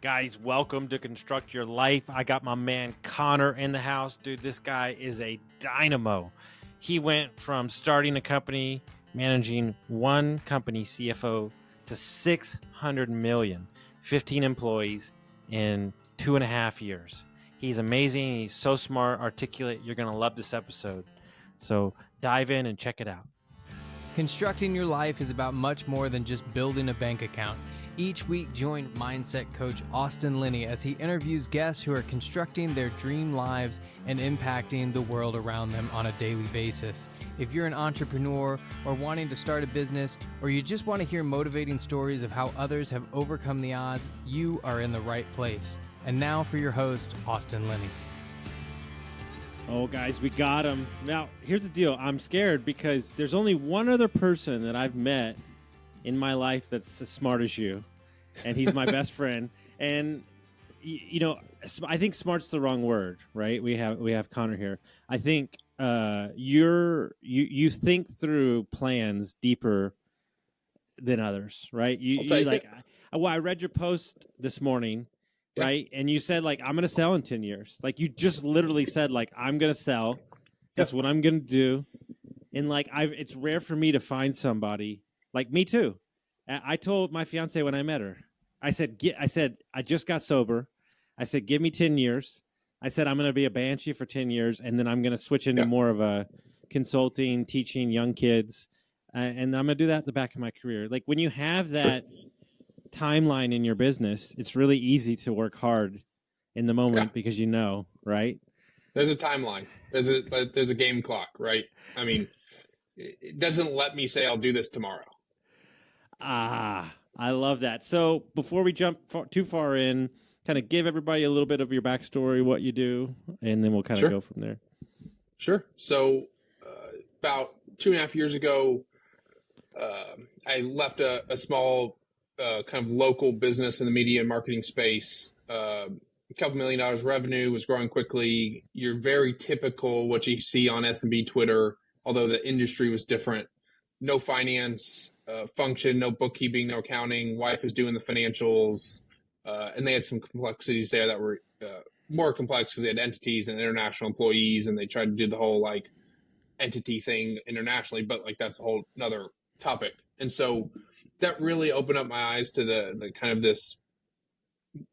Guys, welcome to Construct Your Life. I got my man Connor in the house. Dude, this guy is a dynamo. He went from starting a company, managing one company CFO, to 600 million, 15 employees in 2.5 years. He's amazing. He's so smart, articulate. You're going to love this episode. So dive in and check it out. Constructing your life is about much more than just building a bank account. Each week, join mindset coach Austin Linney as he interviews guests who are constructing their dream lives and impacting the world around them on a daily basis. If you're an entrepreneur or wanting to start a business, or you just want to hear motivating stories of how others have overcome the odds, you are in the right place. And now for your host, Austin Linney. Oh, guys, we got him. Now, here's the deal. I'm scared because there's only one other person that I've met in my life that's as smart as you, and he's my best friend. And you know, I think smart's the wrong word, right? We have Connor here. I think you think through plans deeper than others, right? I read your post this morning. Yeah. Right. And you said, like, I'm going to sell in 10 years. Like, you just literally said, like, I'm going to sell. That's what I'm going to do. And like, it's rare for me to find somebody like me too. I told my fiance when I met her, I said, I just got sober. I said, give me 10 years. I said, I'm going to be a banshee for 10 years. And then I'm going to switch into more of a consulting, teaching young kids. And I'm going to do that at the back of my career. Like, when you have that timeline in your business, it's really easy to work hard in the moment because you know, right? There's a timeline. There's a game clock, right? I mean, it doesn't let me say I'll do this tomorrow. I love that. So before we jump too far in, kind of give everybody a little bit of your backstory, what you do, and then we'll kind of go from there. Sure. So about 2.5 years ago, I left a small kind of local business in the media and marketing space. A couple $1 million revenue, was growing quickly. You're very typical what you see on S&B Twitter, although the industry was different. No finance function, no bookkeeping, no accounting. Wife is doing the financials. And they had some complexities there that were more complex because they had entities and international employees, and they tried to do the whole like entity thing internationally, but like that's a whole another topic. And so that really opened up my eyes to the kind of this,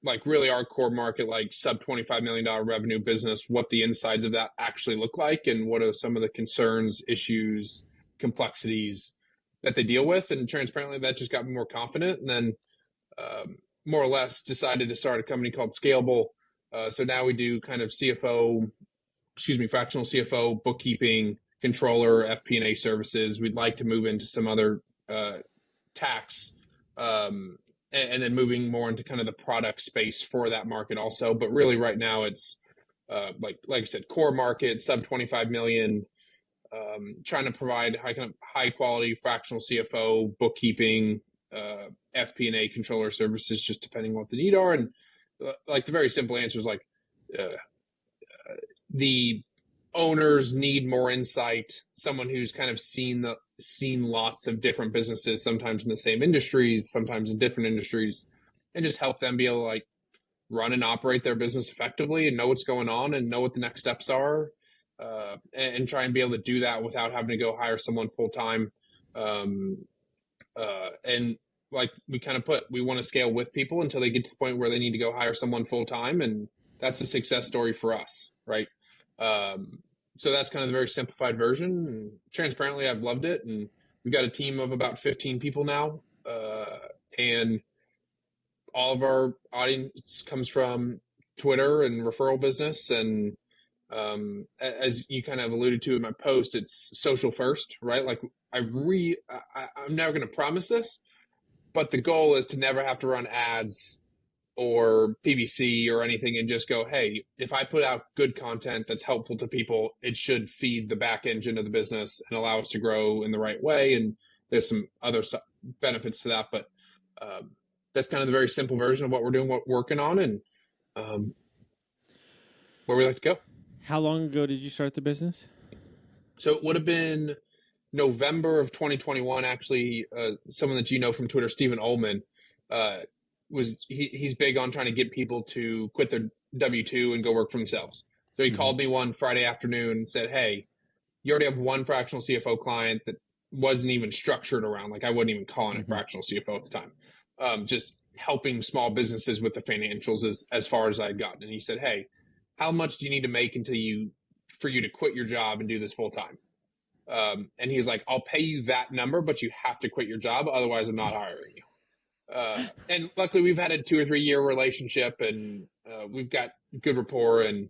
like, really our core market, like sub $25 million revenue business, what the insides of that actually look like, and what are some of the concerns, issues, complexities that they deal with. And transparently, that just got me more confident. And then more or less decided to start a company called Scalable. So now we do kind of fractional CFO, bookkeeping, controller, FP&A services. We'd like to move into some other tax, and then moving more into kind of the product space for that market also. But really right now it's like I said, core market, sub 25 million, trying to provide high quality fractional CFO, bookkeeping, FP&A controller services, just depending on what the need are. And like the very simple answer is like the owners need more insight, someone who's kind of seen lots of different businesses, sometimes in the same industries, sometimes in different industries, and just help them be able to like run and operate their business effectively and know what's going on and know what the next steps are, and try and be able to do that without having to go hire someone full time. And like we kind of we want to scale with people until they get to the point where they need to go hire someone full time, and that's a success story for us, right? So that's kind of the very simplified version. And transparently, I've loved it. And we've got a team of about 15 people now. And all of our audience comes from Twitter and referral business. And as you kind of alluded to in my post, it's social first, right? Like I'm never going to promise this, but the goal is to never have to run ads or PPC or anything, and just go, hey, if I put out good content that's helpful to people, it should feed the back engine of the business and allow us to grow in the right way. And there's some other benefits to that, but that's kind of the very simple version of what we're doing, what we're working on, and where we like to go. How long ago did you start the business? So it would have been November of 2021. Actually, someone that you know from Twitter, Stephen Ullman, he's big on trying to get people to quit their W-2 and go work for themselves. So he called me one Friday afternoon and said, "Hey, you already have one fractional CFO client that wasn't even structured around, like I wouldn't even call it a fractional CFO at the time. Just helping small businesses with the financials as far as I had gotten." And he said, "Hey, how much do you need to make for you to quit your job and do this full time?" And he's like, "I'll pay you that number, but you have to quit your job. Otherwise I'm not hiring you." And luckily we've had a 2 or 3 year relationship, and we've got good rapport and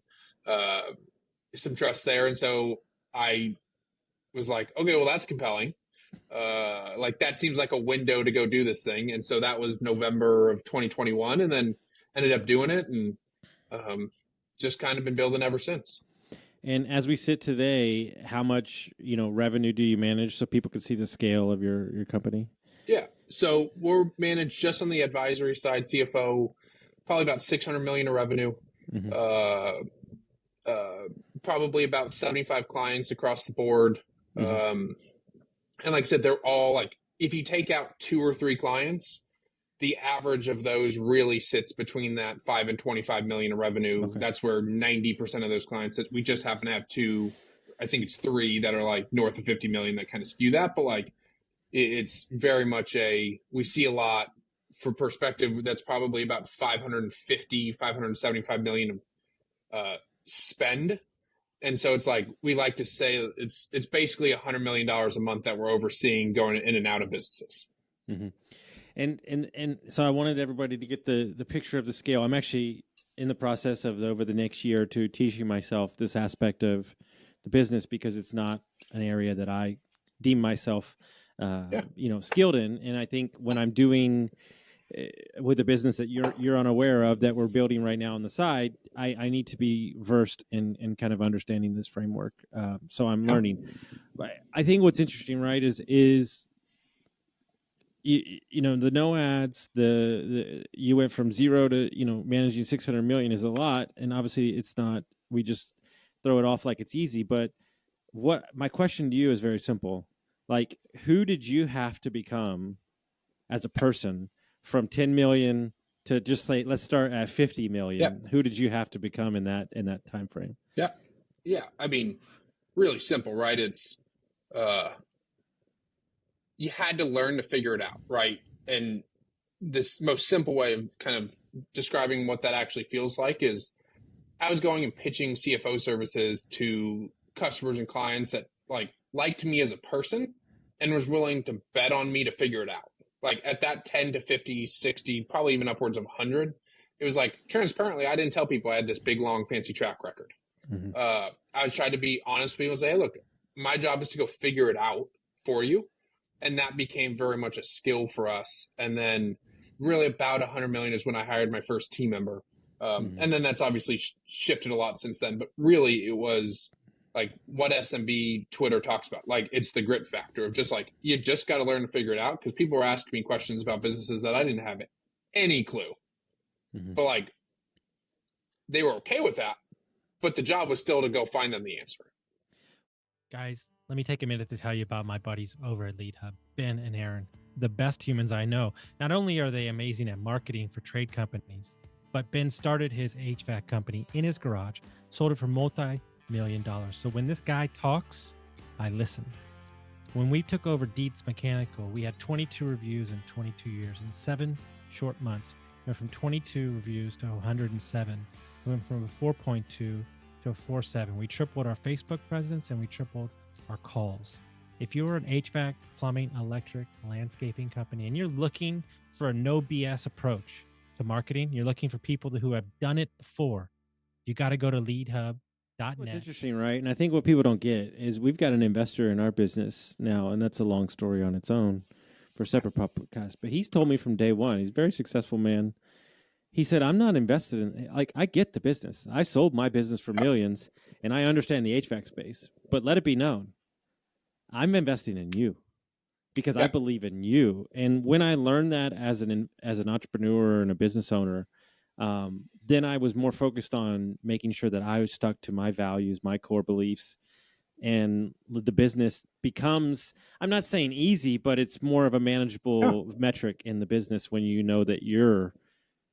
some trust there. And so I was like, okay, well, that's compelling. Like that seems like a window to go do this thing. And so that was November of 2021, and then ended up doing it, and just kind of been building ever since. And as we sit today, how much, revenue do you manage so people can see the scale of your company? Yeah. So we're managed just on the advisory side, CFO, probably about 600 million in revenue. Probably about 75 clients across the board. And like I said, they're all like, if you take out 2 or 3 clients, the average of those really sits between that 5 and 25 million in revenue. Okay. That's where 90% of those clients, that we just happen to have 2, I think it's 3 that are like north of 50 million that kind of skew that. But like, it's very much we see a lot. For perspective, that's probably about 575 million of spend. And so it's like, we like to say it's basically $100 million a month that we're overseeing going in and out of businesses. And so I wanted everybody to get the picture of the scale. I'm actually in the process of, over the next year or two, teaching myself this aspect of the business, because it's not an area that I deem myself skilled in. And I think when I'm doing with the business that you're unaware of, that we're building right now on the side, I need to be versed in kind of understanding this framework. So I'm learning. But I think what's interesting, right, is the no ads, you went from 0 to managing 600 million is a lot, and obviously it's not. We just throw it off like it's easy. But my question to you is very simple. Like, who did you have to become as a person from 10 million to just say, let's start at 50 million? Yep. Who did you have to become in that time frame? Yeah. Yeah. I mean, really simple, right? It's, you had to learn to figure it out, right? And this most simple way of kind of describing what that actually feels like is, I was going and pitching CFO services to customers and clients that liked me as a person and was willing to bet on me to figure it out. Like at that 10 to 50, 60, probably even upwards of 100, it was like, transparently, I didn't tell people I had this big, long, fancy track record. I was trying to be honest with people and say, hey, look, my job is to go figure it out for you. And that became very much a skill for us. And then really about 100 million is when I hired my first team member. And then that's obviously shifted a lot since then. But really it was like what SMB Twitter talks about. Like, it's the grit factor of just like, you just got to learn to figure it out. Because people were asking me questions about businesses that I didn't have any clue. But like, they were okay with that. But the job was still to go find them the answer. Guys, let me take a minute to tell you about my buddies over at Lead Hub, Ben and Aaron, the best humans I know. Not only are they amazing at marketing for trade companies, but Ben started his HVAC company in his garage, sold it for multi-million dollars. So when this guy talks, I listen. When we took over Dietz Mechanical, we had 22 reviews in 22 years. In 7 short months, we went from 22 reviews to 107. We went from a 4.2 to a 4.7. We tripled our Facebook presence and we tripled our calls. If you're an HVAC, plumbing, electric, landscaping company, and you're looking for a no BS approach to marketing, you're looking for people who have done it before, you got to go to leadhub.net. What's interesting, right? And I think what people don't get is we've got an investor in our business now, and that's a long story on its own for a separate podcast. But he's told me from day one, he's a very successful man. He said, I'm not invested in, I get the business. I sold my business for millions, and I understand the HVAC space. But let it be known, I'm investing in you because I believe in you. And when I learned that as an entrepreneur and a business owner, then I was more focused on making sure that I was stuck to my values, my core beliefs, and the business becomes, I'm not saying easy, but it's more of a manageable metric in the business when you know that you're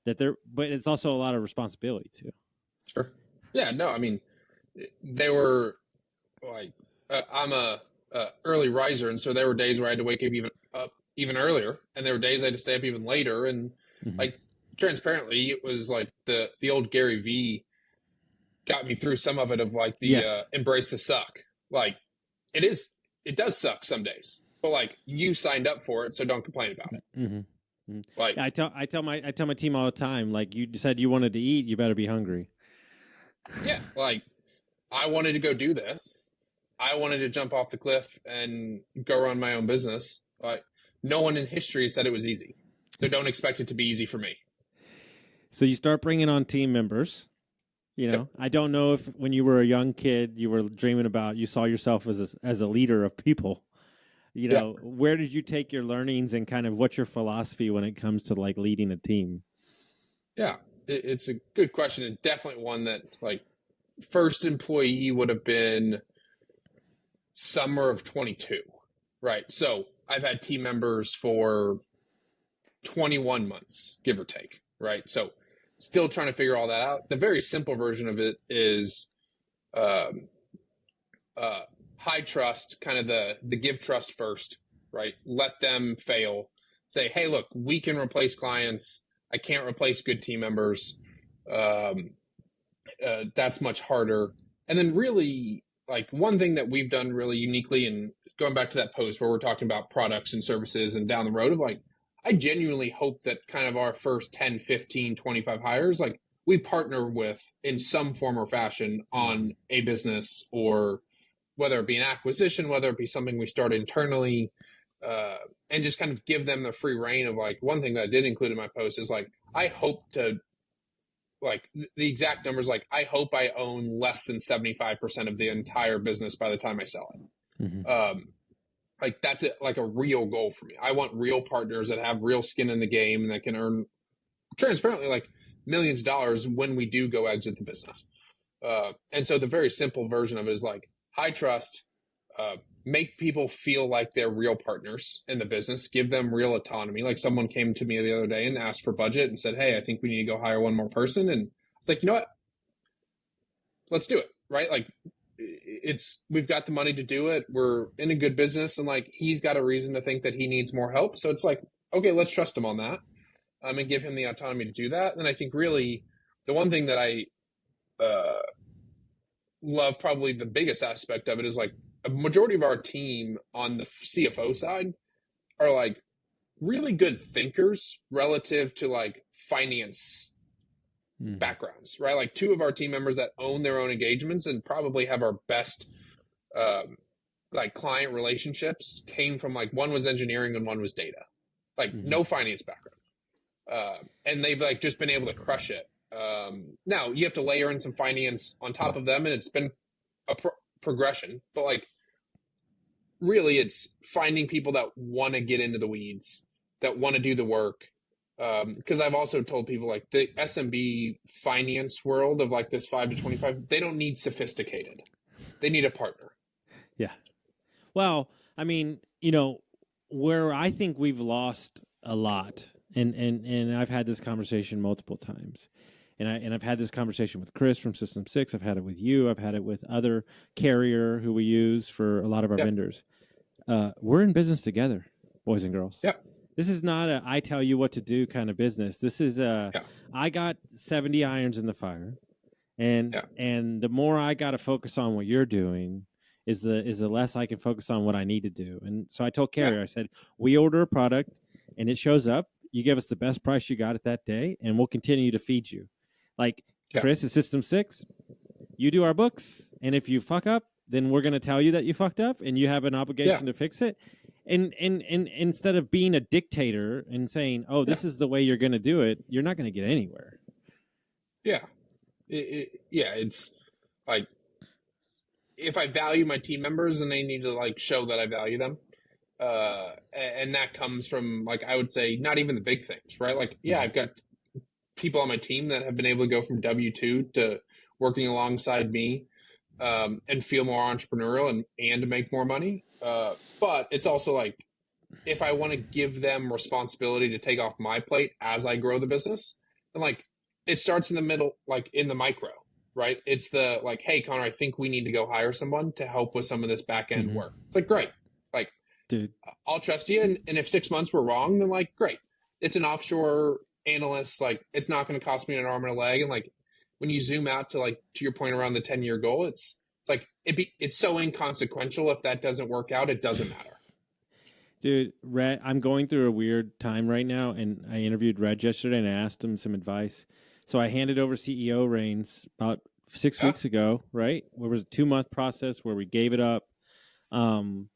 but it's also a lot of responsibility too. Sure. Yeah, no, I mean, they were like, I'm a early riser. And so there were days where I had to wake up even earlier. And there were days I had to stay up even later. And like, transparently, it was like the old Gary V got me through some of it, of like the embrace the suck. Like, it does suck some days, but like, you signed up for it, so don't complain about it. Like, I tell my team all the time, like, you said you wanted to eat, you better be hungry. Yeah, like, I wanted to go do this. I wanted to jump off the cliff and go run my own business. Like, no one in history said it was easy, so don't expect it to be easy for me. So you start bringing on team members. You know, yep. I don't know if when you were a young kid, you were dreaming about, you saw yourself as a leader of people. You know, where did you take your learnings, and kind of what's your philosophy when it comes to like leading a team? Yeah, it's a good question, and definitely one that, like, first employee would have been summer of 22, right? So I've had team members for 21 months, give or take, right? So still trying to figure all that out. The very simple version of it is high trust, kind of the give trust first, right? Let them fail. Say, hey, look, we can replace clients. I can't replace good team members. That's much harder. And then really, like, one thing that we've done really uniquely, and going back to that post where we're talking about products and services and down the road, of like, I genuinely hope that kind of our first 10, 15, 25 hires, like, we partner with in some form or fashion on a business, or whether it be an acquisition, whether it be something we start internally, and just kind of give them the free reign of, like, one thing that I did include in my post is, like, I hope to, like, the exact numbers, like, I hope I own less than 75% of the entire business by the time I sell it. Like, that's it, like a real goal for me. I want real partners that have real skin in the game and that can earn transparently, like, millions of dollars when we do go exit the business. And so the very simple version of it is, like, high trust, make people feel like they're real partners in the business, give them real autonomy. Like, someone came to me the other day and asked for budget and said, hey, I think we need to go hire one more person. And it's like, you know what? Let's do it. Right. Like, we've got the money to do it. We're in a good business, and like, he's got a reason to think that he needs more help. So it's like, okay, let's trust him on that. And give him the autonomy to do that. And I think really the one thing that I love, probably the biggest aspect of it, is like, a majority of our team on the CFO side are like really good thinkers relative to like finance backgrounds, right? Like, two of our team members that own their own engagements and probably have our best like client relationships came from, like, one was engineering and one was data, like no finance background. And they've like just been able to crush it. Now you have to layer in some finance on top of them, and it's been a progression, but like, really it's finding people that want to get into the weeds, that want to do the work. Because I've also told people, like, the SMB finance world of like this 5 to 25, they don't need sophisticated. They need a partner. Yeah. Well, I mean, you know, where I think we've lost a lot, and I've had this conversation multiple times, and I've had this conversation with Chris from System 6. I've had it with you. I've had it with other carrier who we use for a lot of our vendors. We're in business together, boys and girls. Yep. This is not a I tell you what to do kind of business. This is I got 70 irons in the fire, and the more I got to focus on what you're doing is the less I can focus on what I need to do. And so I told Carrier, I said, we order a product and it shows up. You give us the best price you got at that day, and we'll continue to feed you. Like, Chris is System 6. You do our books, and if you fuck up, then we're going to tell you that you fucked up, and you have an obligation to fix it. And instead of being a dictator and saying, oh, this is the way you're going to do it, you're not going to get anywhere. Yeah. It's like, if I value my team members, and they need to like show that I value them. And that comes from, like, I would say not even the big things, right? Like, I've got people on my team that have been able to go from W-2 to working alongside me, and feel more entrepreneurial and to make more money. But it's also like, if I want to give them responsibility to take off my plate as I grow the business, And like, it starts in the middle, like in the micro, right? It's the like, hey, Connor, I think we need to go hire someone to help with some of this back end work. It's like, great. Like, dude, I'll trust you. And if 6 months were wrong, then like, great. It's an offshore analyst. Like, it's not going to cost me an arm and a leg. And like, when you zoom out to like, to your point around the 10-year goal, it's like, it's so inconsequential. If that doesn't work out, it doesn't matter. Dude, Rhett, I'm going through a weird time right now, and I interviewed Rhett yesterday, and I asked him some advice. So I handed over CEO reins about 6 weeks ago, right? It was a 2-month process where we gave it up. And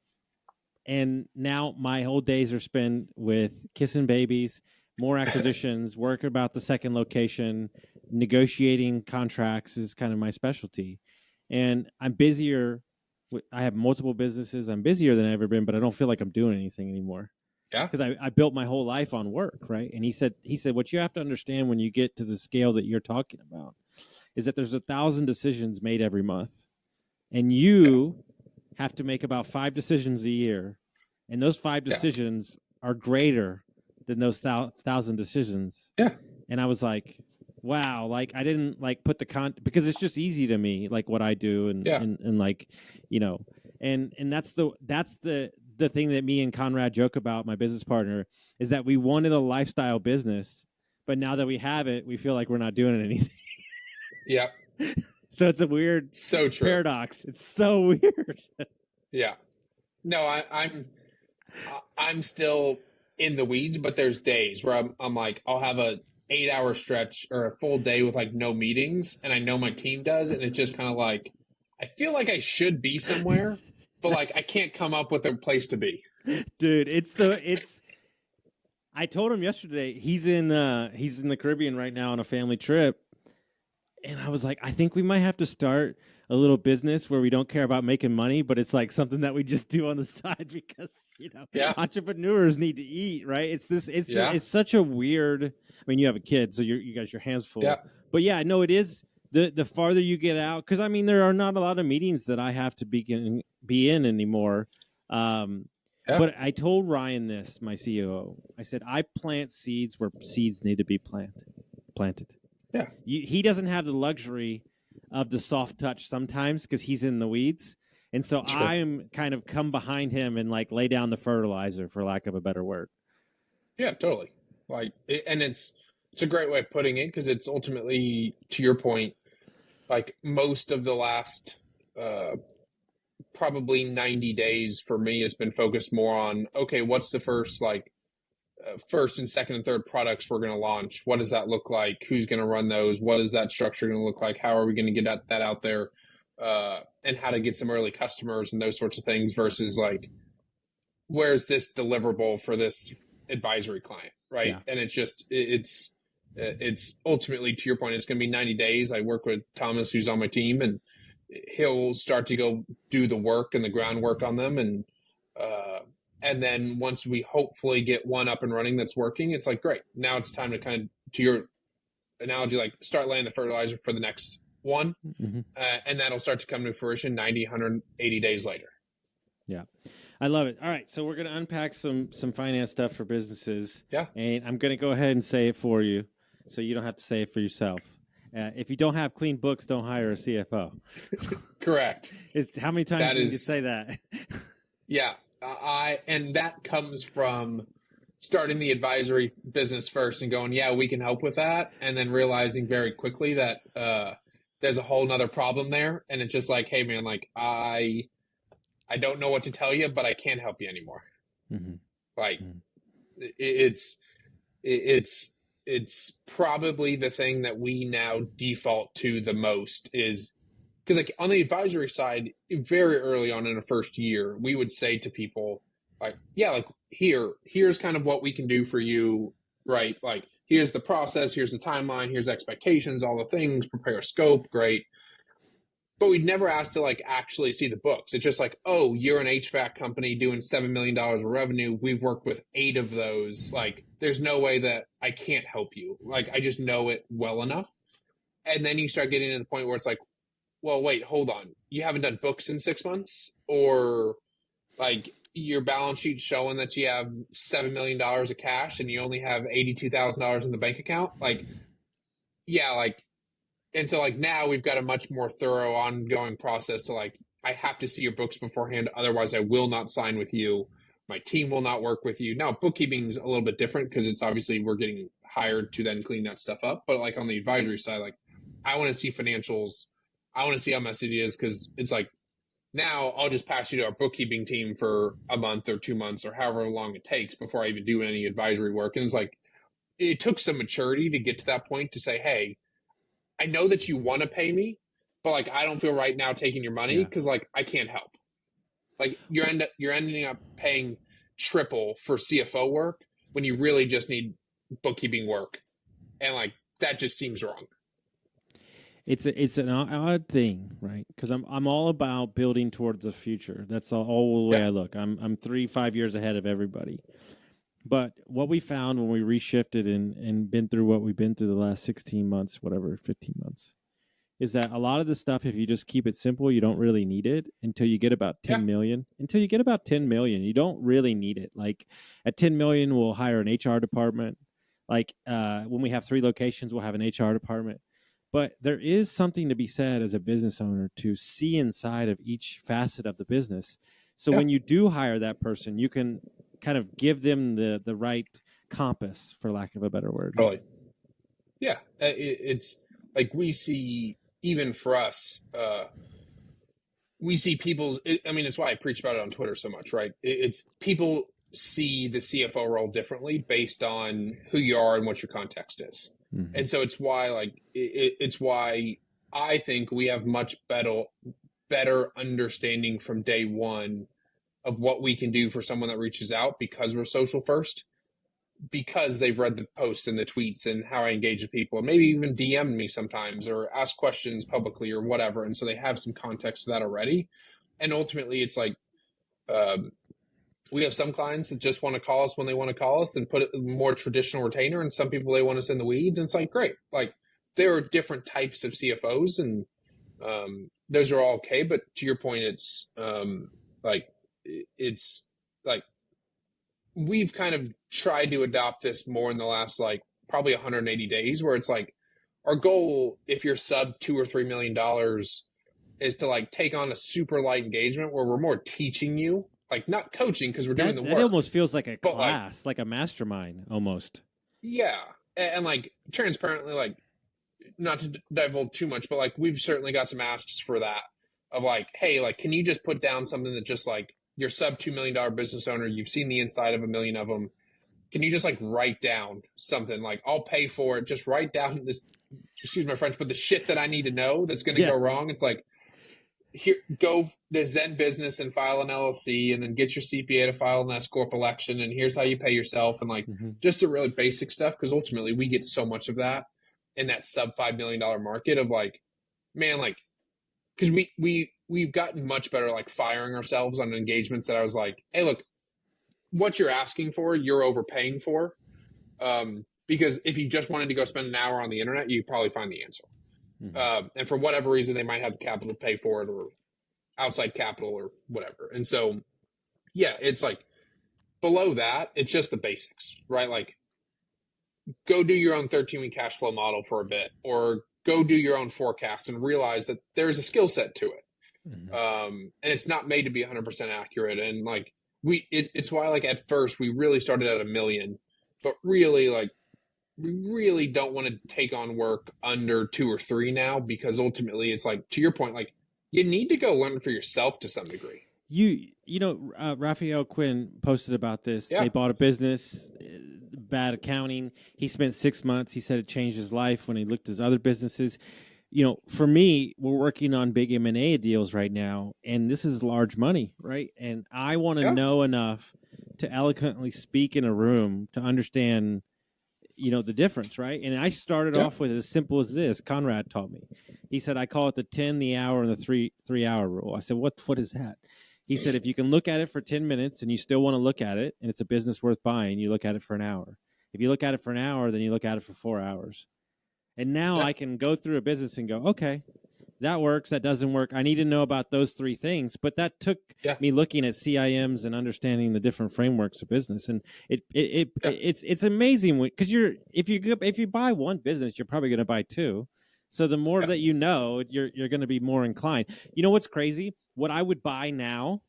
now my whole days are spent with kissing babies, more acquisitions, working about the second location, negotiating contracts is kind of my specialty. And I'm busier. I have multiple businesses. I'm busier than I've ever been, but I don't feel like I'm doing anything anymore. Yeah. Because I built my whole life on work, right? And he said, what you have to understand when you get to the scale that you're talking about is that there's 1,000 decisions made every month. And you have to make about 5 decisions a year. And those 5 decisions are greater than those 1,000 decisions. Yeah. And I was like, wow, like I didn't like put the because it's just easy to me, like what I do and like, you know, and that's the thing that me and Conrad joke about, my business partner, is that we wanted a lifestyle business, but now that we have it, we feel like we're not doing anything. Yeah. So it's a weird paradox. It's so weird. Yeah. No, I'm still in the weeds, but there's days where I'm like, I'll have a 8-hour stretch or a full day with like no meetings, and I know my team does, and it's just kind of like, I feel like I should be somewhere, but like I can't come up with a place to be. Dude, I told him yesterday, he's in the Caribbean right now on a family trip, and I was like, I think we might have to start a little business where we don't care about making money, but it's like something that we just do on the side because, you know, entrepreneurs need to eat, right? It's such a weird, I mean, you have a kid, so you guys, your hands full. Yeah. But yeah, no, it is the farther you get out, because I mean, there are not a lot of meetings that I have to be in anymore. But I told Ryan this, my COO, I said, I plant seeds where seeds need to be planted. Yeah. He doesn't have the luxury of the soft touch sometimes because he's in the weeds. And so I'm kind of come behind him and like lay down the fertilizer, for lack of a better word. Yeah, totally. Like, and it's a great way of putting it, because it's ultimately, to your point, like most of the last probably 90 days for me has been focused more on, okay, what's the first and second and third products we're going to launch? What does that look like? Who's going to run those? What is that structure going to look like? How are we going to get that out there? And how to get some early customers and those sorts of things, versus like, where's this deliverable for this advisory client, right? Yeah. And it's ultimately, to your point, it's going to be 90 days. I work with Thomas, who's on my team, and he'll start to go do the work and the groundwork on them. And then once we hopefully get one up and running that's working, it's like, great. Now it's time to kind of, to your analogy, like start laying the fertilizer for the next one. Mm-hmm. And that'll start to come to fruition 90, 180 days later. Yeah. I love it. All right. So we're going to unpack some finance stuff for businesses. Yeah. And I'm going to go ahead and say it for you, so you don't have to say it for yourself. If you don't have clean books, don't hire a CFO. Correct. How many times did you say that? Yeah. And that comes from starting the advisory business first and going, yeah, we can help with that. And then realizing very quickly that there's a whole nother problem there. And it's just like, hey man, like I don't know what to tell you, but I can't help you anymore. Mm-hmm. Like it's probably the thing that we now default to the most, is because like on the advisory side, very early on in the first year, we would say to people like, yeah, like here's kind of what we can do for you, right? Like here's the process, here's the timeline, here's expectations, all the things, prepare a scope, great. But we'd never ask to like actually see the books. It's just like, oh, you're an HVAC company doing $7 million of revenue. We've worked with 8 of those. Like there's no way that I can't help you. Like I just know it well enough. And then you start getting to the point where it's like, well, wait, hold on. You haven't done books in 6 months? Or like your balance sheet showing that you have $7 million of cash and you only have $82,000 in the bank account? Like yeah, like, and so like now we've got a much more thorough ongoing process to like, I have to see your books beforehand. Otherwise I will not sign with you. My team will not work with you. Now bookkeeping's a little bit different because it's obviously we're getting hired to then clean that stuff up. But like on the advisory side, like I want to see financials. I want to see how messy it is because it's like, now I'll just pass you to our bookkeeping team for a month or 2 months or however long it takes before I even do any advisory work. And it's like, it took some maturity to get to that point to say, hey, I know that you want to pay me, but like, I don't feel right now taking your money because like, I can't help. Like you're ending up paying triple for CFO work when you really just need bookkeeping work. And like, that just seems wrong. It's an odd thing, right? Because I'm all about building towards the future. That's all the way I look. I'm 3-5 years ahead of everybody. But what we found when we reshifted and been through what we've been through the last 16 months, whatever, 15 months, is that a lot of the stuff, if you just keep it simple, you don't really need it until you get about 10 million. Until you get about 10 million, you don't really need it. Like at 10 million, we'll hire an HR department. Like when we have 3 locations, we'll have an HR department. But there is something to be said as a business owner to see inside of each facet of the business. So when you do hire that person, you can kind of give them the right compass, for lack of a better word. Totally. Yeah. It's like we see, even for us, we see people's, I mean, it's why I preach about it on Twitter so much, right? It's people see the CFO role differently based on who you are and what your context is. Mm-hmm. And so it's why, like, it's why I think we have much better understanding from day one of what we can do for someone that reaches out because we're social first, because they've read the posts and the tweets and how I engage with people, and maybe even DM me sometimes or ask questions publicly or whatever. And so they have some context to that already. And ultimately it's like, we have some clients that just want to call us when they want to call us and put a more traditional retainer, and some people, they want us in the weeds. And it's like, great. Like there are different types of CFOs and those are all okay. But to your point, it's like we've kind of tried to adopt this more in the last like probably 180 days, where it's like our goal, if you're sub $2 or $3 million, is to like take on a super light engagement where we're more teaching you, like not coaching because we're doing the work. It almost feels like a class, like a mastermind almost. Yeah. And like transparently, like not to divulge too much, but like we've certainly got some asks for that of like, hey, like, can you just put down something that just like you're sub $2 million business owner, you've seen the inside of a million of them. Can you just like write down something like, I'll pay for it. Just write down this, excuse my French, but the shit that I need to know that's going to go wrong. It's like, here, go to Zen Business and file an LLC and then get your CPA to file an S Corp election. And here's how you pay yourself. And like, just the really basic stuff. Cause ultimately we get so much of that in that sub $5 million market of like, man, like, cause we've gotten much better, like firing ourselves on engagements that I was like, hey, look, what you're asking for, you're overpaying for. Because if you just wanted to go spend an hour on the internet, you probably find the answer. And for whatever reason, they might have the capital to pay for it or outside capital or whatever. And so, yeah, it's like below that, it's just the basics, right? Like go do your own 13-week cash flow model for a bit, or go do your own forecast and realize that there's a skill set to it. And it's not made to be 100% accurate. And like it's why like at first we really started at $1 million, but really like we really don't want to take on work under 2 or 3 now, because ultimately it's like, to your point, like you need to go learn for yourself to some degree. You know, Raphael Quinn posted about this. They bought a business, bad accounting. He spent 6 months. He said it changed his life when he looked at his other businesses. You know, for me, we're working on big M&A deals right now, and this is large money, right? And I want to know enough to eloquently speak in a room to understand, you know, the difference, right? And I started off with as simple as this. Conrad taught me. He said, I call it the 10, the hour, and the three hour rule. I said, what is that? He said, if you can look at it for 10 minutes and you still want to look at it and it's a business worth buying, you look at it for an hour. If you look at it for an hour, then you look at it for 4 hours. And now I can go through a business and go, okay, that works, that doesn't work. I need to know about those three things. But that took me looking at CIMs and understanding the different frameworks of business. And it's amazing because if you buy one business, you're probably going to buy two. So the more that you know, you're going to be more inclined. You know what's crazy? What I would buy now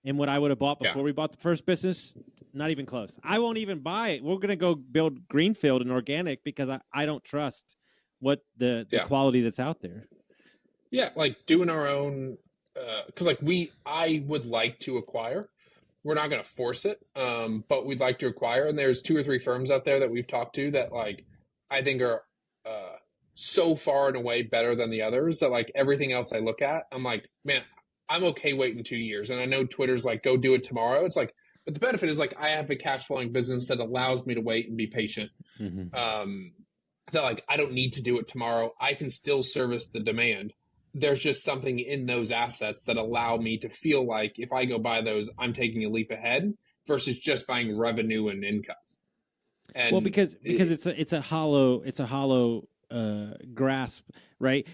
and what I would have bought before we bought the first business, not even close. I won't even buy it. We're going to go build greenfield and organic because I don't trust what the quality that's out there. Yeah, like doing our own, because I would like to acquire. We're not going to force it, but we'd like to acquire. And there's 2 or 3 firms out there that we've talked to that like I think are so far and away better than the others that like everything else I look at, I'm like, man, I'm okay waiting 2 years. And I know Twitter's like, go do it tomorrow. It's like, but the benefit is like I have a cash flowing business that allows me to wait and be patient. That like I don't need to do it tomorrow. I can still service the demand. There's just something in those assets that allow me to feel like if I go buy those, I'm taking a leap ahead versus just buying revenue and income. And well, because it's a hollow grasp, right?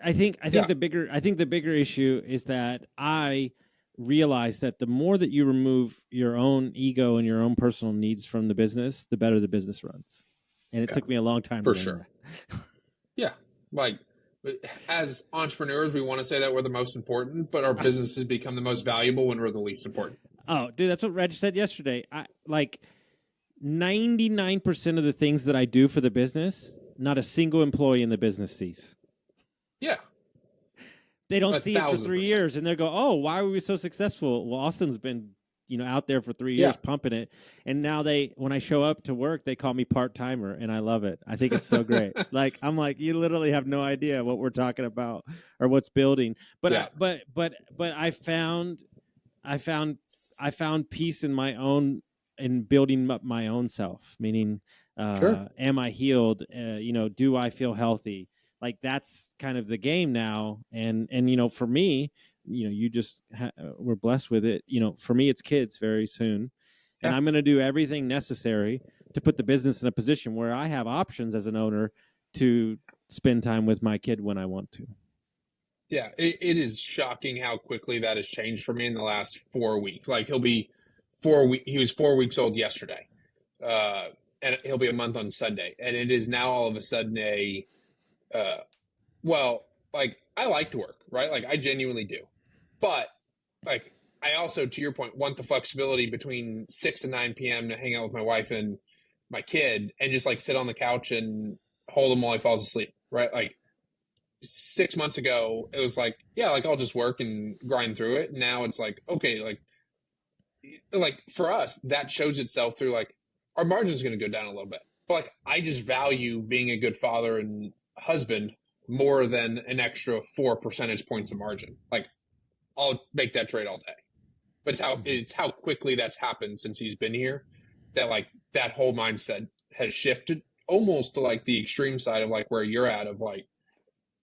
I think the bigger issue is that I realize that the more that you remove your own ego and your own personal needs from the business, the better the business runs. And it took me a long time to learn that. Yeah, like as entrepreneurs, we want to say that we're the most important, but our businesses become the most valuable when we're the least important. Oh, dude, that's what Reg said yesterday. 99% of the things that I do for the business, not a single employee in the business sees. Yeah. They don't see it for 3 years, and they go, "Oh, why were we so successful?" Well, Austin's been, out there for 3 years pumping it, and now when I show up to work, they call me part-timer, and I love it. I think it's so great. I'm like, you literally have no idea what we're talking about or what's building. But I found peace in my own in building up my own self. Meaning, am I healed? Do I feel healthy? Like that's kind of the game now, and for me, you just were blessed with it. For me, it's kids very soon, and I'm going to do everything necessary to put the business in a position where I have options as an owner to spend time with my kid when I want to. Yeah, it is shocking how quickly that has changed for me in the last 4 weeks. Like he'll be 4 weeks. He was 4 weeks old yesterday, and he'll be a month on Sunday, and it is now all of a sudden I like to work, right? Like I genuinely do. But like I also, to your point, want the flexibility between 6 and 9 p.m. to hang out with my wife and my kid and just like sit on the couch and hold him while he falls asleep, right? Like 6 months ago, it was like, yeah, like I'll just work and grind through it. Now it's like, okay, like for us, that shows itself through like our margin's going to go down a little bit. But like I just value being a good father and husband more than an extra 4 percentage points of margin. Like I'll make that trade all day. But it's how quickly that's happened since he's been here that like that whole mindset has shifted almost to like the extreme side of like where you're at of like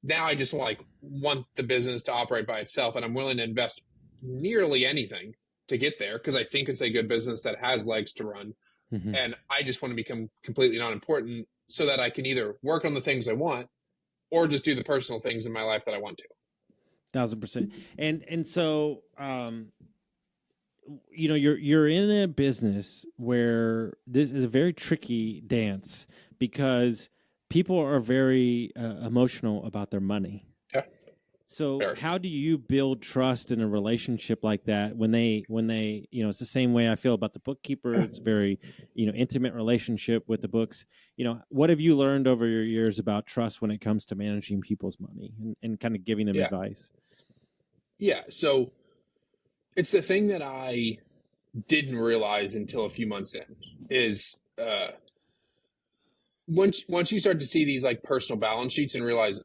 now I just like want the business to operate by itself and I'm willing to invest nearly anything to get there because I think it's a good business that has legs to run. Mm-hmm. And I just want to become completely non-important so that I can either work on the things I want or just do the personal things in my life that I want to. 1,000%. And so, you're in a business where this is a very tricky dance because people are very emotional about their money. Yeah. So how do you build trust in a relationship like that when they, it's the same way I feel about the bookkeeper. It's very, intimate relationship with the books. What have you learned over your years about trust when it comes to managing people's money and kind of giving them advice? Yeah. So it's the thing that I didn't realize until a few months in is, once you start to see these like personal balance sheets and realize,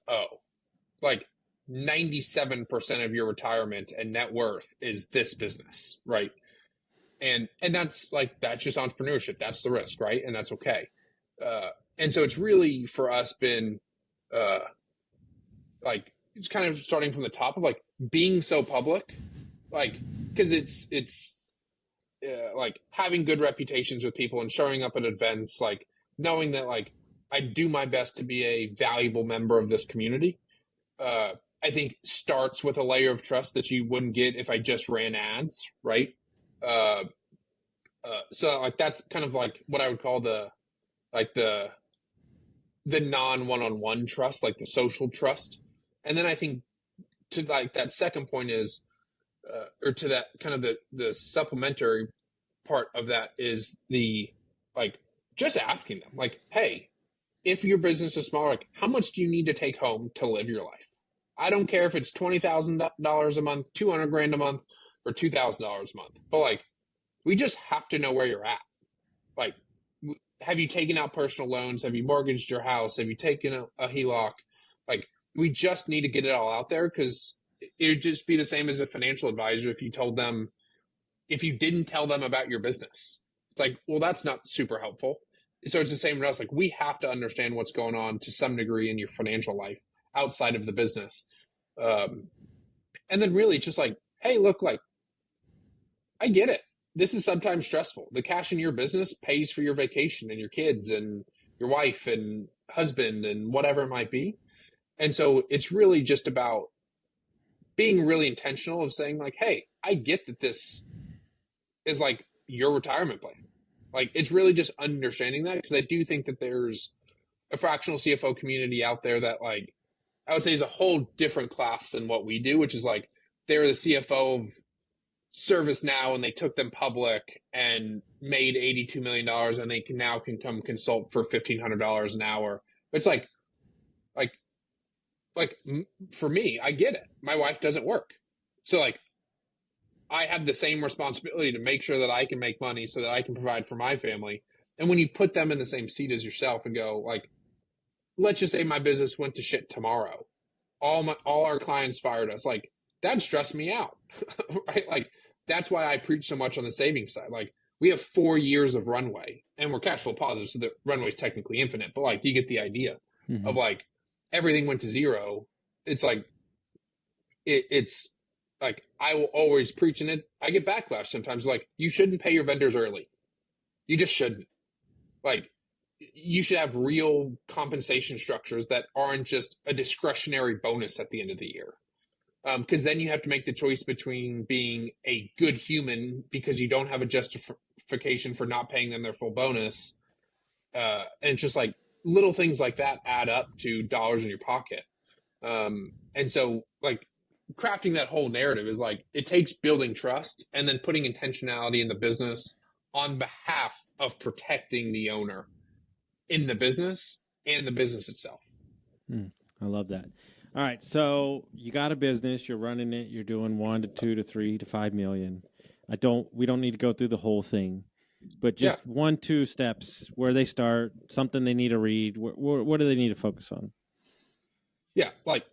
like 97% of your retirement and net worth is this business, right? And that's just entrepreneurship. That's the risk, right? And that's okay. And so it's really for us been it's kind of starting from the top of like being so public, like because it's like having good reputations with people and showing up at events, like knowing that like I do my best to be a valuable member of this community. I think starts with a layer of trust that you wouldn't get if I just ran ads, right? So like that's kind of like what I would call the non one-on-one trust, like the social trust. And then I think to like that second point is, or to that kind of the supplementary part of that is the like just asking them like, hey, if your business is small, like how much do you need to take home to live your life? I don't care if it's $20,000 a month, $200,000 a month, or $2,000 a month, but like we just have to know where you're at. Like, have you taken out personal loans? Have you mortgaged your house? Have you taken a HELOC? Like, we just need to get it all out there, because it would just be the same as a financial advisor if you didn't tell them about your business. It's like, well, that's not super helpful. So it's the same with us. Like, we have to understand what's going on to some degree in your financial life outside of the business. And then really just like, hey, look, like, I get it. This is sometimes stressful. The cash in your business pays for your vacation and your kids and your wife and husband and whatever it might be. And so it's really just about being really intentional of saying like, hey, I get that this is like your retirement plan. Like, it's really just understanding that, because I do think that there's a fractional CFO community out there that, like, I would say is a whole different class than what we do, which is like they're the CFO of ServiceNow and they took them public and made $82 million and they can come consult for $1,500 an hour. It's like for me, I get it. My wife doesn't work. So like I have the same responsibility to make sure that I can make money so that I can provide for my family. And when you put them in the same seat as yourself and go like, let's just say my business went to shit tomorrow. All our clients fired us. Like, that stressed me out, right? Like, that's why I preach so much on the savings side. Like, we have 4 years of runway and we're cash flow positive. So the runway is technically infinite, but like, you get the idea of like, everything went to zero. It's like, it's like, I will always preach, and I get backlash sometimes. Like, you shouldn't pay your vendors early. You just shouldn't. Like, you should have real compensation structures that aren't just a discretionary bonus at the end of the year. Because then you have to make the choice between being a good human because you don't have a justification for not paying them their full bonus. And it's just like little things like that add up to dollars in your pocket. And so like crafting that whole narrative is like, it takes building trust and then putting intentionality in the business on behalf of protecting the owner in the business and the business itself. I love that. All right. So you got a business, you're running it, you're doing 1 to 2 to 3 to 5 million. We don't need to go through the whole thing, but just 1-2 steps where they start, something they need to read. What do they need to focus on? Yeah. Like,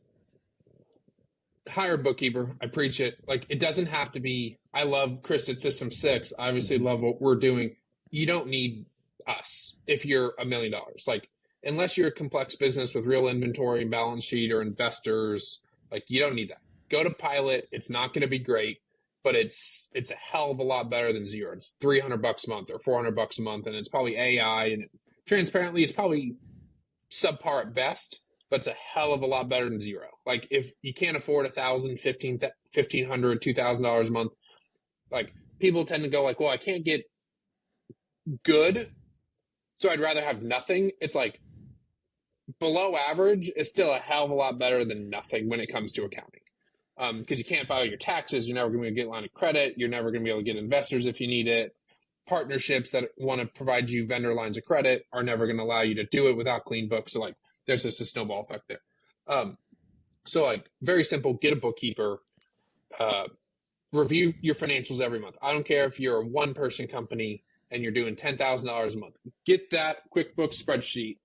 hire a bookkeeper. I preach it. Like, it doesn't have to be, I love Chris at System 6. I obviously love what we're doing. You don't need us if you're $1 million. Like, unless you're a complex business with real inventory and balance sheet or investors, like, you don't need that. Go to Pilot. It's not going to be great, but it's a hell of a lot better than zero. It's $300 a month or $400 a month, and it's probably AI, and transparently, it's probably subpar at best, but it's a hell of a lot better than zero. Like, if you can't afford $1,000, $1,500, $2,000 a month, like, people tend to go like, well, I can't get good, so I'd rather have nothing. It's like, below average is still a hell of a lot better than nothing when it comes to accounting. Because you can't file your taxes. You're never going to get a line of credit. You're never going to be able to get investors if you need it. Partnerships that want to provide you vendor lines of credit are never going to allow you to do it without clean books. So like, there's just a snowball effect there. So like, very simple, get a bookkeeper, review your financials every month. I don't care if you're a one-person company and you're doing $10,000 a month. Get that QuickBooks spreadsheet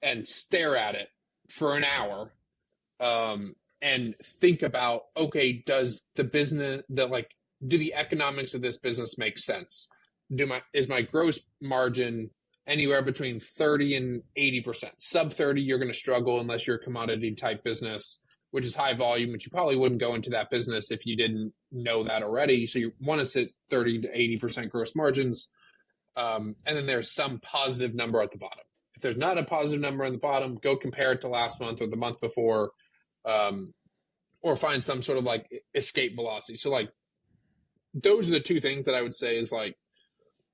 and stare at it for an hour, and think about, okay, does the business do the economics of this business make sense? Is my gross margin anywhere between 30 and 80%? Sub 30, you're going to struggle unless you're a commodity type business, which is high volume, which you probably wouldn't go into that business if you didn't know that already. So you want to sit 30 to 80% gross margins. And then there's some positive number at the bottom. If there's not a positive number on the bottom, go compare it to last month or the month before. or find some sort of like escape velocity. So like those are the two things that I would say is like,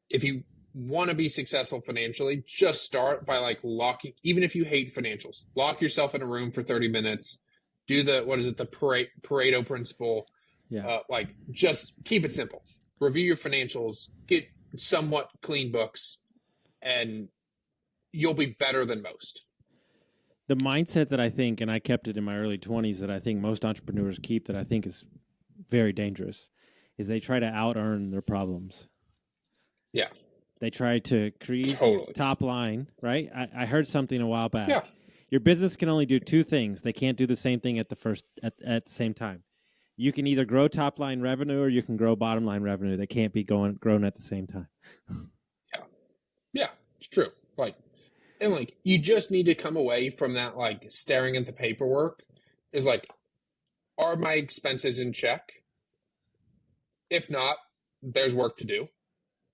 if you want to be successful financially, just start by like locking, even if you hate financials, lock yourself in a room for 30 minutes, do the Pareto principle. Yeah. Like just keep it simple, review your financials, get somewhat clean books, and you'll be better than most. The mindset that I think, and I kept it in my early 20s, that I think most entrepreneurs keep, that I think is very dangerous, is they try to out-earn their problems. Yeah. They try to create top line, right? I heard something a while back. Yeah. Your business can only do two things. They can't do the same thing at the same time. You can either grow top line revenue or you can grow bottom line revenue. They can't be grown at the same time. Yeah, it's true. And you just need to come away from that, like staring at the paperwork is like, are my expenses in check? If not, there's work to do.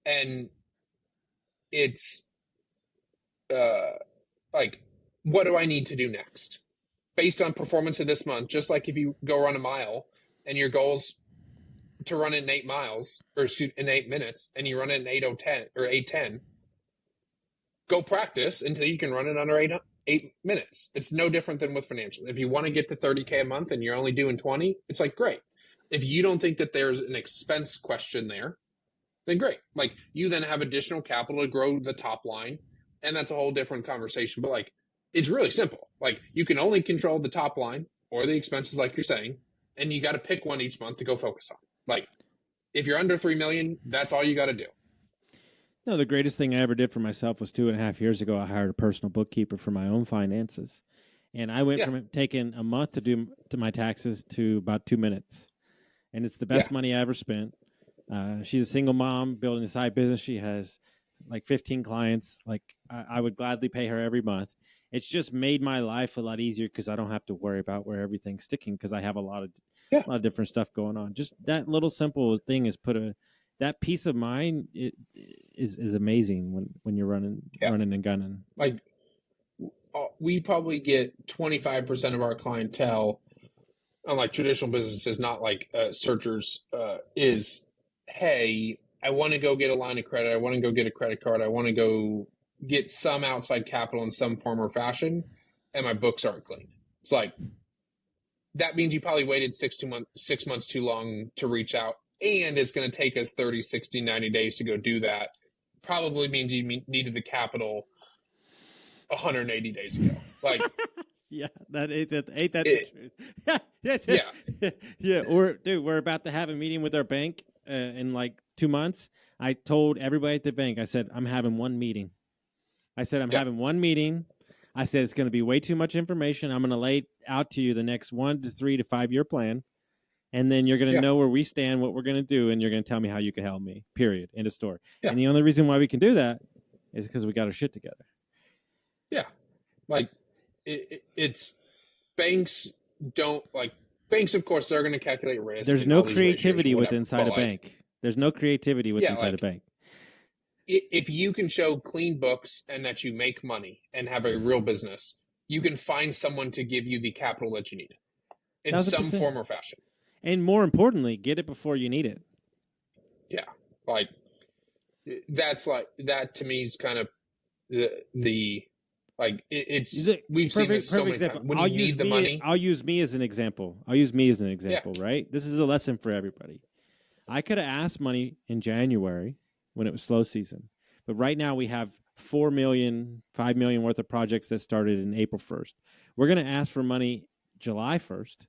And it's what do I need to do next? Based on performance of this month, just like if you go run a mile and your goal's to run it in 8 miles, or in 8 minutes, and you run it in 8:10 or 8:10, go practice until you can run it under 8 minutes. It's no different than with financial. If you want to get to 30K a month and you're only doing 20, it's like, great. If you don't think that there's an expense question there, then great. You then have additional capital to grow the top line, and that's a whole different conversation. But it's really simple. You can only control the top line or the expenses, like you're saying, and you got to pick one each month to go focus on. If you're under 3 million, that's all you got to do. No, the greatest thing I ever did for myself was 2.5 years ago. I hired a personal bookkeeper for my own finances, and I went from taking a month to do my taxes to about 2 minutes, and it's the best money I ever spent. She's a single mom building a side business. She has 15 clients. I would gladly pay her every month. It's just made my life a lot easier because I don't have to worry about where everything's sticking because I have a lot of different stuff going on. Just that little simple thing is that peace of mind is amazing when you're running and gunning. We probably get 25% of our clientele, unlike traditional businesses, not searchers, is, hey, I want to go get a line of credit. I want to go get a credit card. I want to go get some outside capital in some form or fashion, and my books aren't clean. It's that means you probably waited 6 months too long to reach out, and it's going to take us 30, 60, 90 days to go do that. Probably means you needed the capital 180 days ago. Yeah, ain't that the truth? Yeah. Or, dude, we're about to have a meeting with our bank in 2 months. I told everybody at the bank, I said, I'm having one meeting. Having one meeting. I said, it's going to be way too much information. I'm going to lay out to you the next 1 to 3 to 5 year plan. And then you're going to know where we stand, what we're going to do, and you're going to tell me how you can help me, period. End of story. Yeah. And the only reason why we can do that is because we got our shit together. Yeah. It's banks don't banks, of course, they're going to calculate risk. There's no creativity with inside a bank. There's no creativity with inside a bank. If you can show clean books and that you make money and have a real business, you can find someone to give you the capital that you need in 1,000%. Some form or fashion. And more importantly, get it before you need it. Yeah. That to me is kind of we've seen this so many times. When you need the money. I'll use me as an example, right? This is a lesson for everybody. I could have asked money in January when it was slow season. But right now we have 4 million, 5 million worth of projects that started in April 1st. We're going to ask for money July 1st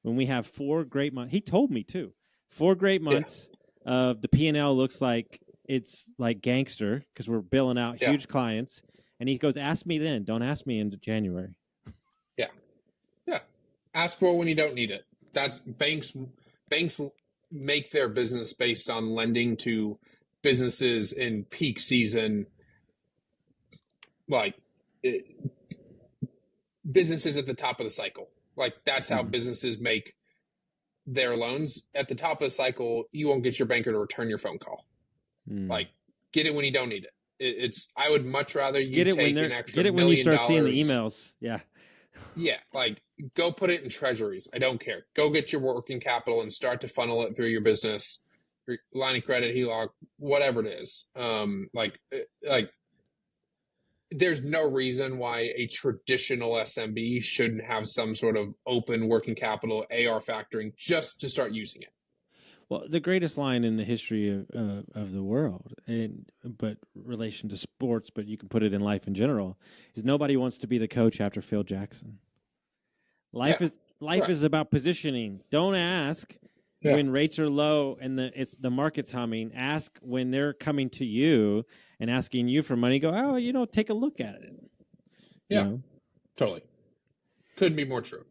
when we have 4 great months. He told me too. 4 great months of the P&L looks like it's like gangster because we're billing out huge clients. And he goes, ask me then. Don't ask me in January. Yeah. Yeah. Ask for when you don't need it. That's banks make their business based on lending to businesses in peak season, businesses at the top of the cycle. That's how businesses make their loans. At the top of the cycle, you won't get your banker to return your phone call. Get it when you don't need it. I would much rather you take an extra $1 million. Get it when you start seeing the emails. Yeah. Yeah, like go put it in treasuries. I don't care. Go get your working capital and start to funnel it through your business, your line of credit, HELOC, whatever it is. Like there's no reason why a traditional SMB shouldn't have some sort of open working capital AR factoring just to start using it. Well, the greatest line in the history of the world, but relation to sports, but you can put it in life in general, is nobody wants to be the coach after Phil Jackson. Life is about positioning. Don't ask when rates are low and the market's humming. Ask when they're coming to you and asking you for money. Go, take a look at it. Yeah, totally. Couldn't be more true.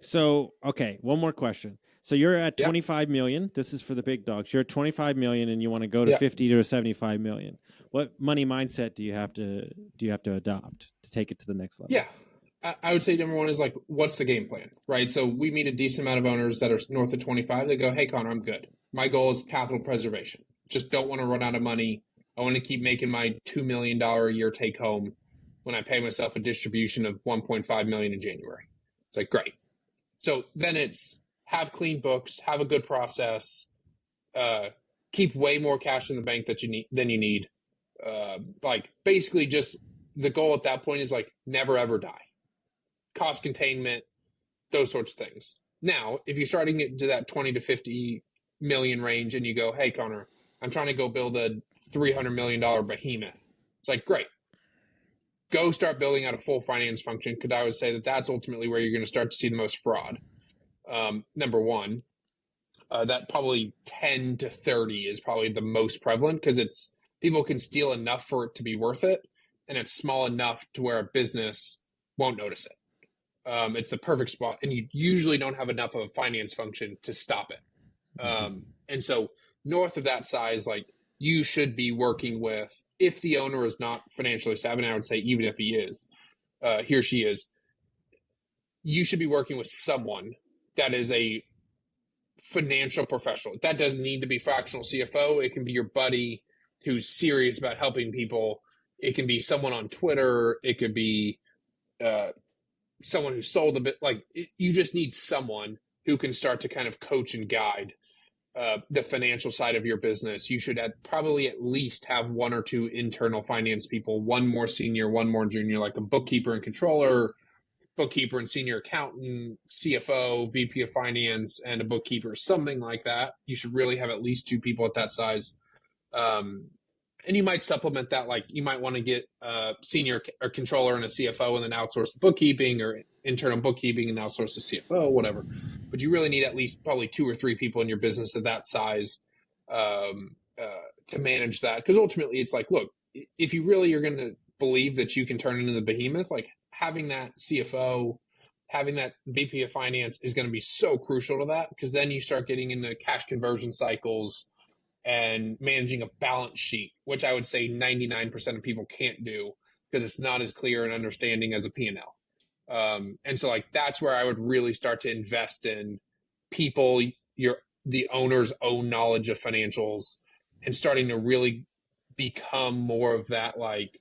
So, okay, one more question. So you're at 25 million. This is for the big dogs. You're at 25 million, and you want to go to 50 to 75 million. What money mindset do you have to adopt to take it to the next level? Yeah, I would say number one is like, what's the game plan, right? So we meet a decent amount of owners that are north of 25. They go, hey, Connor, I'm good. My goal is capital preservation. Just don't want to run out of money. I want to keep making my $2 million a year take home when I pay myself a distribution of $1.5 million in January. It's like, great. So then it's have clean books, have a good process, keep way more cash in the bank than you need. Like basically just the goal at that point is like never ever die. Cost containment, those sorts of things. Now, if you're starting it to that 20 to 50 million range and you go, hey, Connor, I'm trying to go build a $300 million behemoth. It's like, great. Go start building out a full finance function, because I would say that that's ultimately where you're going to start to see the most fraud. Number one, that probably 10 to 30 is probably the most prevalent, because it's people can steal enough for it to be worth it, and it's small enough to where a business won't notice it. It's the perfect spot, and you usually don't have enough of a finance function to stop it. And so north of that size, like you should be working with, if the owner is not financially savvy, and I would say even if he is, he or she is, you should be working with someone that is a financial professional. That doesn't need to be fractional CFO. It can be your buddy who's serious about helping people. It can be someone on Twitter. It could be someone who sold a bit. Like you just need someone who can start to kind of coach and guide the financial side of your business. You should probably at least have one or two internal finance people, one more senior, one more junior, like a bookkeeper and controller, bookkeeper and senior accountant, CFO, VP of finance, and a bookkeeper, something like that. You should really have at least two people at that size. And you might supplement that, like you might want to get a senior or controller and a CFO and then outsource the bookkeeping, or internal bookkeeping and outsource the CFO, whatever. But you really need at least probably two or three people in your business of that size to manage that. Because ultimately it's like, look, if you really are going to believe that you can turn into the behemoth, like having that CFO, having that VP of finance is going to be so crucial to that, because then you start getting into cash conversion cycles and managing a balance sheet, which I would say 99% of people can't do because it's not as clear and understanding as a P&L. And so like, that's where I would really start to invest in people, the owner's own knowledge of financials, and starting to really become more of that, like,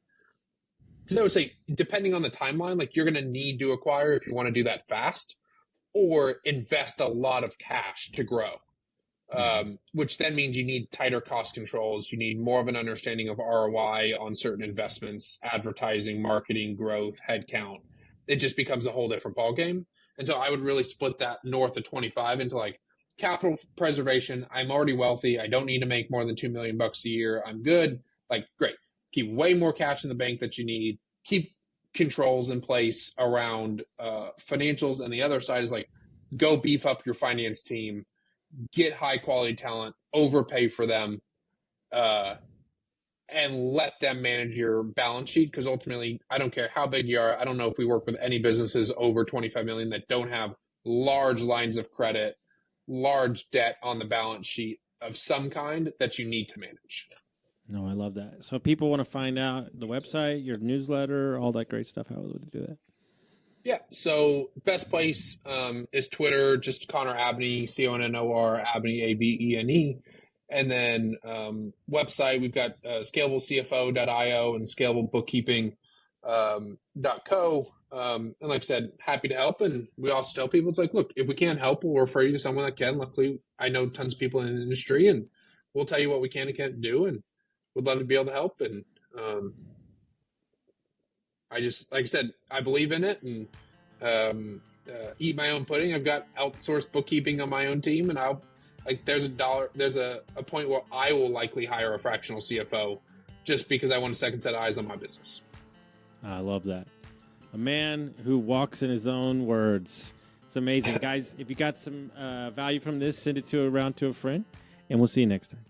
because I would say, depending on the timeline, like you're going to need to acquire if you want to do that fast, or invest a lot of cash to grow. Which then means you need tighter cost controls. You need more of an understanding of ROI on certain investments, advertising, marketing, growth, headcount. It just becomes a whole different ballgame. And so I would really split that north of 25 into like capital preservation. I'm already wealthy. I don't need to make more than $2 million a year. I'm good. Like, great. Keep way more cash in the bank that you need. Keep controls in place around financials. And the other side is like, go beef up your finance team. Get high quality talent, overpay for them, and let them manage your balance sheet. Because ultimately, I don't care how big you are. I don't know if we work with any businesses over 25 million that don't have large lines of credit, large debt on the balance sheet of some kind that you need to manage. No, I love that. So if people want to find out the website, your newsletter, all that great stuff, how would they do that? Yeah, so best place is Twitter, just Connor Abene, Connor, Abene, Abene. And then website, we've got scalablecfo.io and scalable bookkeeping.co. And like I said, happy to help. And we also tell people, it's like, look, if we can't help, we'll refer you to someone that can. Luckily, I know tons of people in the industry, and we'll tell you what we can and can't do, and would love to be able to help. And I just, like I said, I believe in it, and eat my own pudding. I've got outsourced bookkeeping on my own team, and there's a point where I will likely hire a fractional CFO just because I want a second set of eyes on my business. I love that. A man who walks in his own words. It's amazing. Guys, if you got some value from this, send it around to a friend, and we'll see you next time.